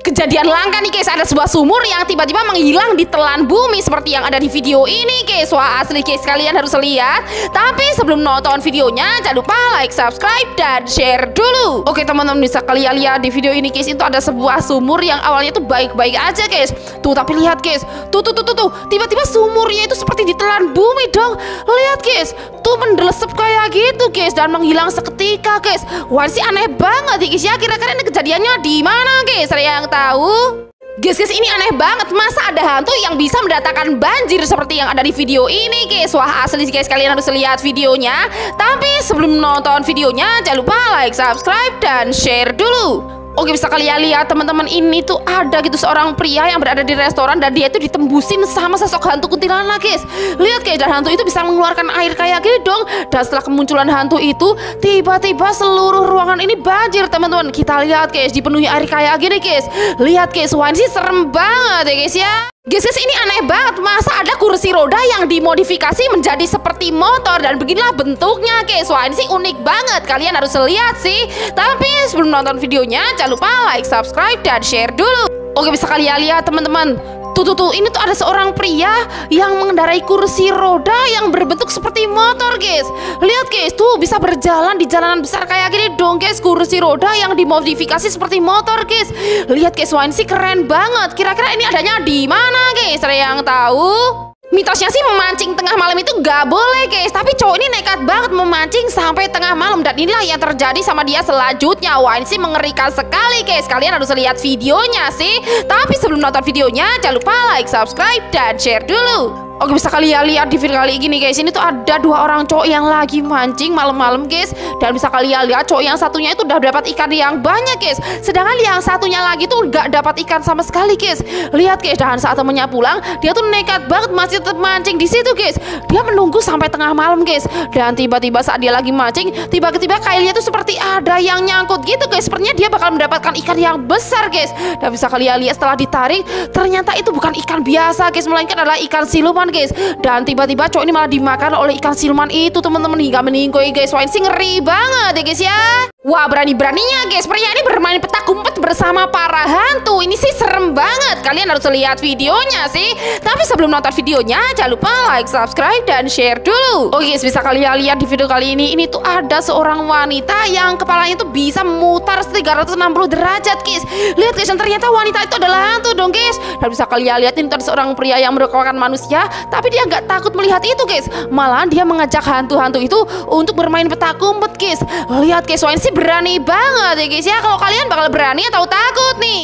Kejadian langka nih guys, ada sebuah sumur yang tiba-tiba menghilang di telan bumi seperti yang ada di video ini guys. Wah asli guys, kalian harus lihat. Tapi sebelum nonton videonya, jangan lupa like, subscribe, dan share dulu. Oke teman-teman, bisa kalian lihat di video ini guys, itu ada sebuah sumur yang awalnya tuh baik-baik aja guys. Tuh tapi lihat guys, tuh tiba-tiba sumurnya itu seperti ditelan bumi dong. Lihat guys, tuh mendelesep kayak gitu guys, dan menghilang seketika guys. Wah sih aneh banget ya guys ya. Kira-kira ini kejadiannya di mana guys? Ada yang tahu? Guys, ini aneh banget. Masa ada hantu yang bisa mendatangkan banjir seperti yang ada di video ini guys? Wah asli guys, kalian harus lihat videonya. Tapi sebelum nonton videonya, jangan lupa like, subscribe, dan share dulu. Oke, bisa kalian lihat teman-teman, ini tuh ada gitu seorang pria yang berada di restoran dan dia itu ditembusin sama sosok hantu kuntilanak guys. Lihat guys, dan hantu itu bisa mengeluarkan air kayak gini dong. Dan setelah kemunculan hantu itu, tiba-tiba seluruh ruangan ini banjir teman-teman. Kita lihat guys, dipenuhi air kayak gini guys. Lihat guys, wah ini sih serem banget ya guys ya. Guys, ini aneh banget. Masa ada kursi roda yang dimodifikasi menjadi seperti motor dan beginilah bentuknya guys. Wah ini sih unik banget, kalian harus lihat sih. Tapi sebelum nonton videonya, jangan lupa like, subscribe, dan share dulu. Oke, bisa kalian lihat teman-teman. Tuh, ini tuh ada seorang pria yang mengendarai kursi roda yang berbentuk seperti motor guys. Lihat guys, tuh bisa berjalan di jalanan besar kayak gini dong guys. Kursi roda yang dimodifikasi seperti motor guys. Lihat guys, wah ini sih keren banget. Kira-kira ini adanya di mana guys? Ada yang tahu? Mitosnya sih memancing tengah malam itu gak boleh guys, tapi cowok ini nekat banget memancing sampai tengah malam. Dan inilah yang terjadi sama dia selanjutnya. Wah ini sih mengerikan sekali guys, kalian harus lihat videonya sih. Tapi sebelum nonton videonya, jangan lupa like, subscribe, dan share dulu. Oke, bisa kalian lihat di video kali ini guys, ini tuh ada dua orang cowok yang lagi mancing malam-malam guys. Dan bisa kalian lihat cowok yang satunya itu udah dapat ikan yang banyak guys, sedangkan yang satunya lagi tuh gak dapat ikan sama sekali guys. Lihat guys, dan saat temennya pulang, dia tuh nekat banget masih tetap mancing di situ guys. Dia menunggu sampai tengah malam guys. Dan tiba-tiba saat dia lagi mancing, tiba-tiba kailnya tuh seperti ada yang nyangkut gitu guys. Sepertinya dia bakal mendapatkan ikan yang besar guys. Dan bisa kalian lihat setelah ditarik, ternyata itu bukan ikan biasa guys, melainkan adalah ikan siluman guys. Dan tiba-tiba cowok ini malah dimakan oleh ikan siluman itu teman-teman, hingga meninggoy guys. Wah ini sih ngeri banget ya guys ya. Wah berani-beraninya guys pria ini bermain petak umpet bersama para hantu. Ini sih serem banget, kalian harus lihat videonya sih. Tapi sebelum nonton videonya, jangan lupa like, subscribe, dan share dulu. Oke guys, bisa kalian lihat di video kali ini tuh ada seorang wanita yang kepalanya tuh bisa memutar 360 derajat guys. Lihat guys, dan ternyata wanita itu adalah hantu dong guys. Dan bisa kalian lihat ini tuh ada seorang pria yang merupakan manusia, tapi dia nggak takut melihat itu guys. Malah dia mengajak hantu-hantu itu untuk bermain petak umpet guys. Lihat guys, wah ini sih berani banget ya guys ya. Kalau kalian bakal berani atau takut nih?